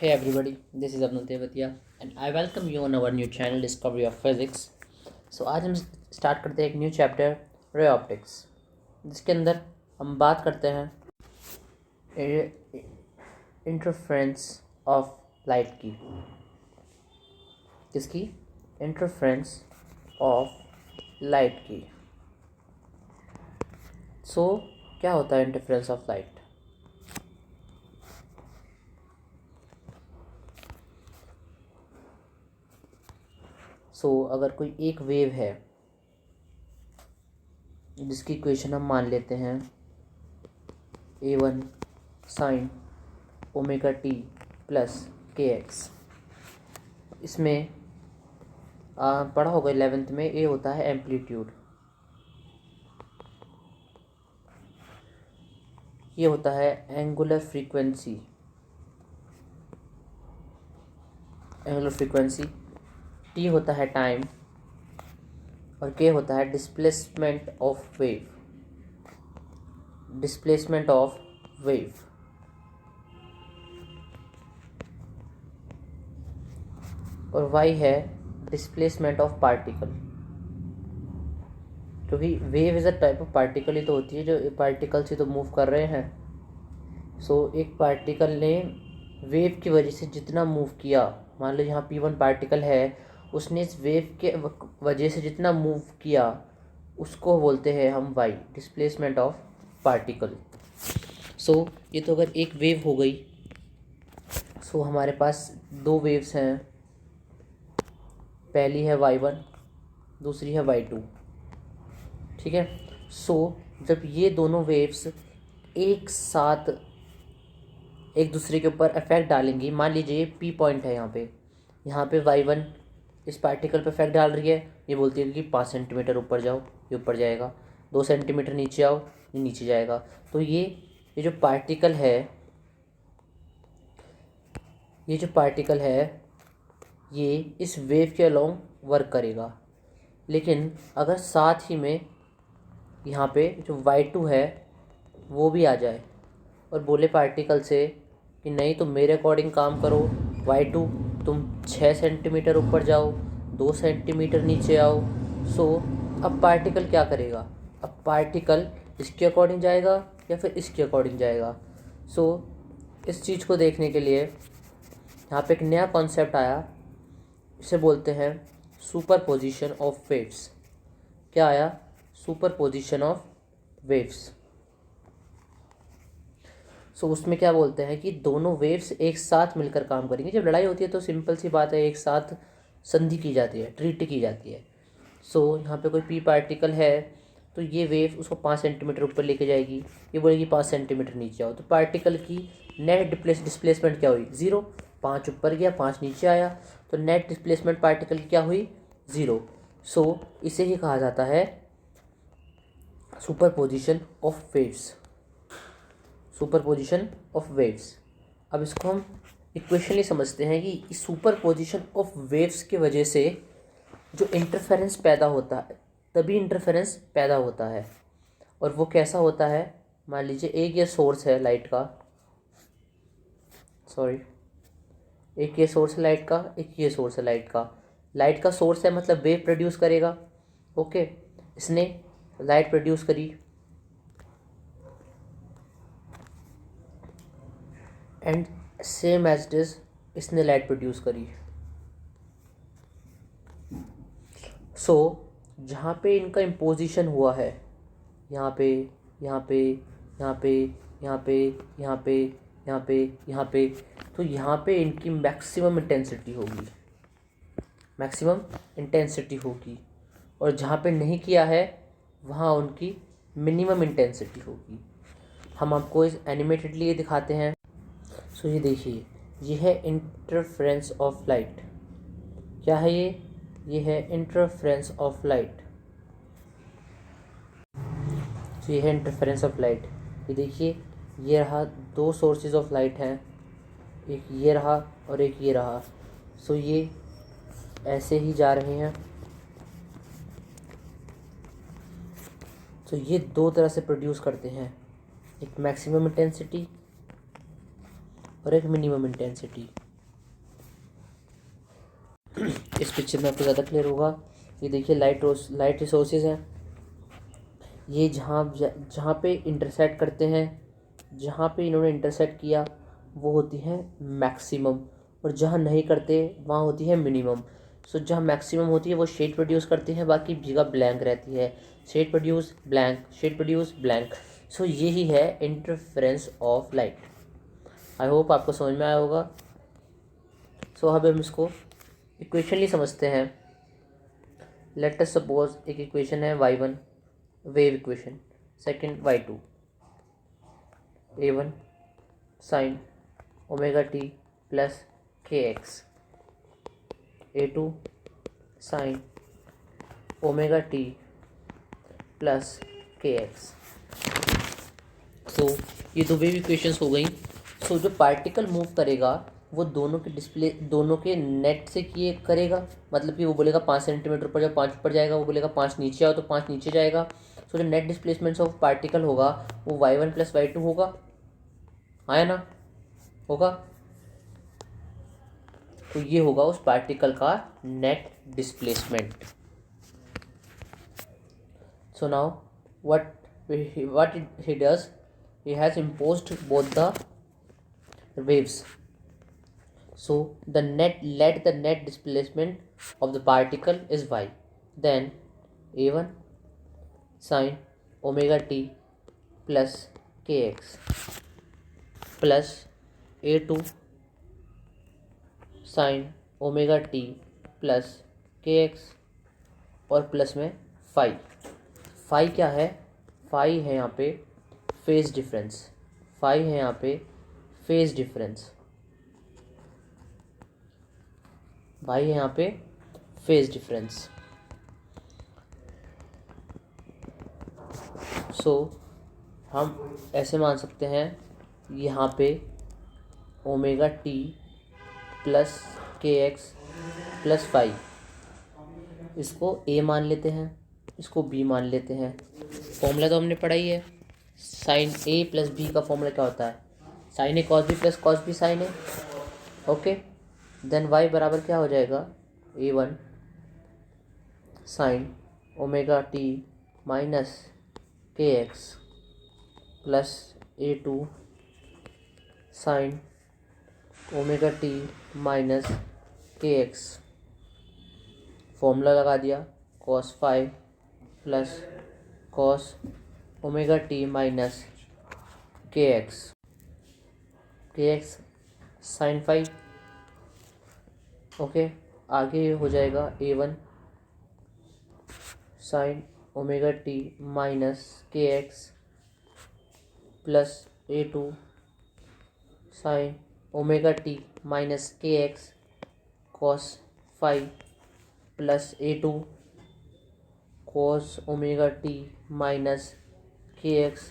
Hey everybody, this is Abnul Tevatia and I welcome you on our new channel Discovery of Physics. आज हम start करते हैं एक new chapter ray optics, जिसके अंदर हम बात करते हैं इंटरफेरेंस ऑफ लाइट की। किसकी? इंटरफेरेंस ऑफ लाइट की। क्या होता है इंटरफेरेंस ऑफ लाइट? अगर कोई एक वेव है जिसकी इक्वेशन हम मान लेते हैं A1 sine omega T plus kx, इसमें पढ़ा होगा 11th में, ए होता है एम्पलीट्यूड, ये होता है एंगुलर फ्रीक्वेंसी, टी होता है टाइम और के होता है डिस्प्लेसमेंट ऑफ वेव। और वाई है डिस्प्लेसमेंट ऑफ पार्टिकल, क्योंकि wave is a type of particle ही तो होती है जो पार्टिकल से तो मूव कर रहे हैं। एक पार्टिकल ने वेव की वजह से जितना मूव किया, मान लो यहाँ P1 पार्टिकल है, उसने इस वेव के वजह से जितना मूव किया उसको बोलते हैं हम वाई, डिस्प्लेसमेंट ऑफ पार्टिकल। ये तो अगर एक वेव हो गई। हमारे पास दो वेव्स हैं, पहली है y1, दूसरी है y2, ठीक है। जब ये दोनों वेव्स एक साथ एक दूसरे के ऊपर इफेक्ट डालेंगी, मान लीजिए P पॉइंट है यहाँ पे y1 इस पार्टिकल पे इफेक्ट डाल रही है, ये बोलती है कि 5 सेंटीमीटर ऊपर जाओ, ये ऊपर जाएगा, 2 सेंटीमीटर नीचे आओ, ये नीचे जाएगा। तो ये जो पार्टिकल है ये इस वेव के अलोंग वर्क करेगा। लेकिन अगर साथ ही में यहाँ पे जो y2 है वो भी आ जाए और बोले पार्टिकल से कि नहीं तुम मेरे अकॉर्डिंग काम करो, y2 तुम 6 सेंटीमीटर ऊपर जाओ, 2 सेंटीमीटर नीचे आओ। अब पार्टिकल क्या करेगा? अब पार्टिकल इसके अकॉर्डिंग जाएगा या फिर इसके अकॉर्डिंग जाएगा? इस चीज़ को देखने के लिए यहाँ पे एक नया कॉन्सेप्ट आया, इसे बोलते हैं सुपरपोजिशन ऑफ वेव्स। क्या आया? Superposition of waves. उसमें क्या बोलते हैं कि दोनों वेव्स एक साथ मिलकर काम करेंगे। जब लड़ाई होती है तो सिंपल सी बात है, एक साथ संधि की जाती है, ट्रीट की जाती है। यहाँ पे कोई P पार्टिकल है तो ये वेव उसको 5 सेंटीमीटर ऊपर लेके जाएगी, ये बोलेगी 5 सेंटीमीटर नीचे आओ। तो पार्टिकल की नेट डिस्प्लेसमेंट क्या हुई? 0। 5 ऊपर गया, 5 नीचे आया, तो नेट डिस्प्लेसमेंट पार्टिकल की क्या हुई? 0। इसे ही कहा जाता है सुपरपोजिशन ऑफ वेव्स। अब इसको हम इक्वेशनली समझते हैं कि इस सुपरपोजिशन ऑफ वेव्स की वजह से जो इंटरफेरेंस पैदा होता है, तभी इंटरफेरेंस पैदा होता है। और वो कैसा होता है? मान लीजिए एक ये सोर्स है लाइट का, एक ये सोर्स है लाइट का, एक ये सोर्स है लाइट का। लाइट का सोर्स है मतलब वेव प्रोड्यूस करेगा, ओके। इसने लाइट प्रोड्यूस करी and same as it is इसने लाइट प्रोड्यूस करी। जहाँ पे इनका इम्पोजिशन हुआ है, यहाँ पे, यहाँ पे, यहाँ पे, यहाँ पे, यहाँ पे, यहाँ पे, यहाँ पे, तो यहाँ पे इनकी मैक्सिमम इंटेंसिटी होगी और जहाँ पे नहीं किया है वहाँ उनकी मिनिमम इंटेंसिटी होगी। हम आपको इस एनिमेटेडली दिखाते हैं। ये देखिए, ये है इंटरफेरेंस ऑफ लाइट। क्या है ये? ये है इंटरफेरेंस ऑफ लाइट। ये है इंटरफेरेंस ऑफ लाइट। ये देखिए, ये रहा, दो सोर्सेज ऑफ लाइट हैं, एक ये रहा और एक ये रहा। ये ऐसे ही जा रहे हैं। ये दो तरह से प्रोड्यूस करते हैं, एक मैक्सिमम इंटेंसिटी और एक मिनिमम इंटेंसिटी। पिक्चर में आपको ज़्यादा क्लियर होगा। ये देखिए लाइट रिसोर्सेज हैं, ये जहाँ पे इंटरसेक्ट करते हैं, जहाँ पे इन्होंने इंटरसेक्ट किया वो होती है मैक्सिमम, और जहाँ नहीं करते वहाँ होती है मिनिमम। सो जहाँ मैक्सिमम होती है वो शेड प्रोड्यूस करते हैं, बाकी जगह ब्लैंक रहती है, shade produce blank, shade produce blank. So यही है interference of light. I hope आपको समझ में आया होगा। सो अब हम इसको इक्वेशनली समझते हैं। लेट अस सपोज एक इक्वेशन है y1 wave equation, second y2 a1 sine omega T plus K X, a2 sine omega T plus K X. So ये दो वेव इक्वेशंस हो गई। सो जो पार्टिकल मूव करेगा वो दोनों के नेट से किए करेगा, मतलब कि वो बोलेगा 5 सेंटीमीटर ऊपर जाओ 5 ऊपर जाएगा, वो बोलेगा 5 नीचे आओ तो 5 नीचे जाएगा। सो जो नेट डिस्प्लेसमेंट ऑफ पार्टिकल होगा वो y1 प्लस y2 होगा, आया ना, होगा। तो ये होगा उस पार्टिकल का net displacement. So now what he does, he has imposed both the waves. So the net displacement of the particle is y. Then a1 sin omega t plus kx plus a2 sin omega t plus kx और plus में phi. Phi क्या है? Phi है यहाँ पे phase difference, phi है यहाँ पे फेज डिफरेंस, फाई है यहाँ पे फेज डिफरेंस। सो हम ऐसे मान सकते हैं यहाँ पे omega T plus K X plus phi, इसको ए मान लेते हैं, इसको बी मान लेते हैं। फॉर्मूला तो हमने पढ़ा ही है, साइन ए प्लस बी का फॉर्मूला क्या होता है? Sine A cos B plus cos B sine A. Okay, then Y बराबर क्या हो जाएगा? a1 sine omega T minus K X plus a2 sine omega T minus K X. Formula लगा दिया, cos five plus cos omega T minus K X sine five. Okay, आगे हो जाएगा a1 sine omega T minus K X plus a2 sine omega T minus K X cos five plus a2 cos omega T minus K X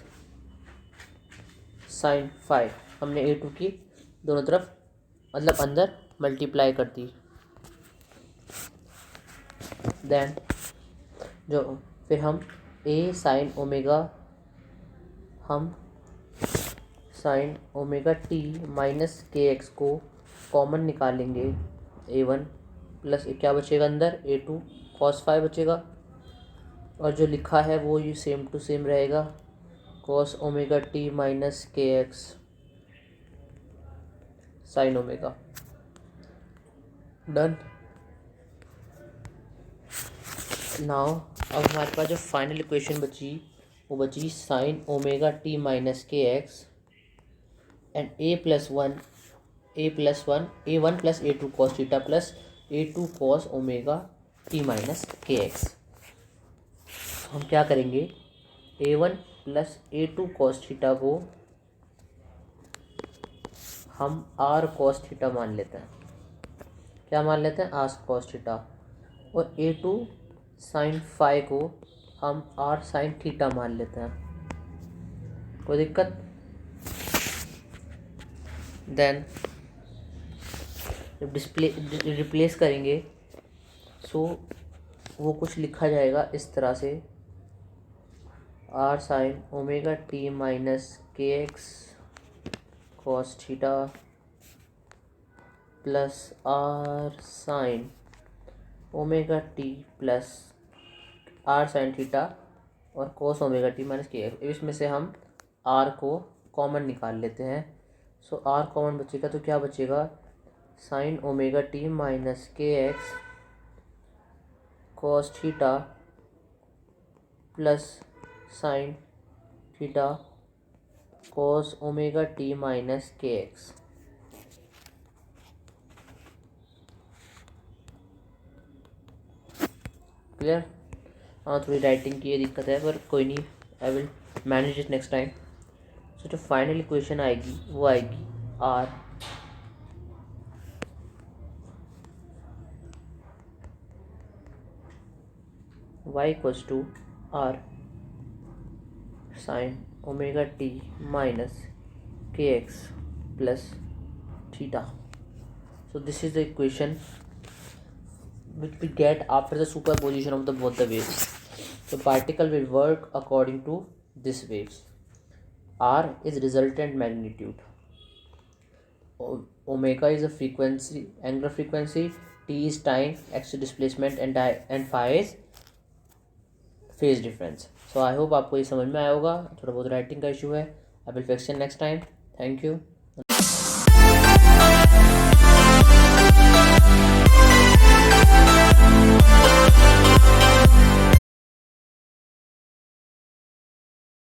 sine five. हमने a2 की दोनों तरफ मतलब अंदर multiply कर दी। देन जो फिर हम a sign omega T minus K x को कॉमन निकालेंगे। a1 प्लस क्या बचेगा अंदर? a2 कॉस फाइव बचेगा, और जो लिखा है वो ये सेम टू सेम रहेगा, cos omega T minus K X sine omega. Done. Now अब हमारे पास जो फाइनल इक्वेशन बची वो बची sign omega T minus K x and a+1 a1 plus a2 cos theta plus a2 cos omega T minus K x. हम क्या करेंगे? a1 plus a2 cos theta को हम r कॉस थीटा मान लेते हैं। क्या मान लेते हैं? r cos theta. और a2 साइन फाई को हम r साइन थीटा मान लेते हैं। कोई दिक्कत? देन जब रिप्लेस करेंगे सो वो कुछ लिखा जाएगा इस तरह से, r sine omega T minus K X cos theta plus r sine omega T plus R sine theta और cos omega T minus K X. इसमें से हम आर को कॉमन निकाल लेते हैं। सो आर कॉमन बचेगा तो क्या बचेगा, sign omega T minus K x cos theta plus sine theta cos omega T minus K x. Clear? हाँ, थोड़ी राइटिंग की ये दिक्कत है पर कोई नहीं, I will manage it next time. So जो फाइनल इक्वेशन आएगी वो आएगी R y equals to R sine omega T minus K X plus theta. So this is the equation which we get after the superposition of the both the waves. So particle will work according to this waves. R is resultant magnitude. Omega is a frequency, angular frequency. T is time, x is displacement, and phi is phase difference. So I hope आपको ये समझ में आया होगा. थोड़ा बहुत writing का issue है. I will fix it next time. Thank you.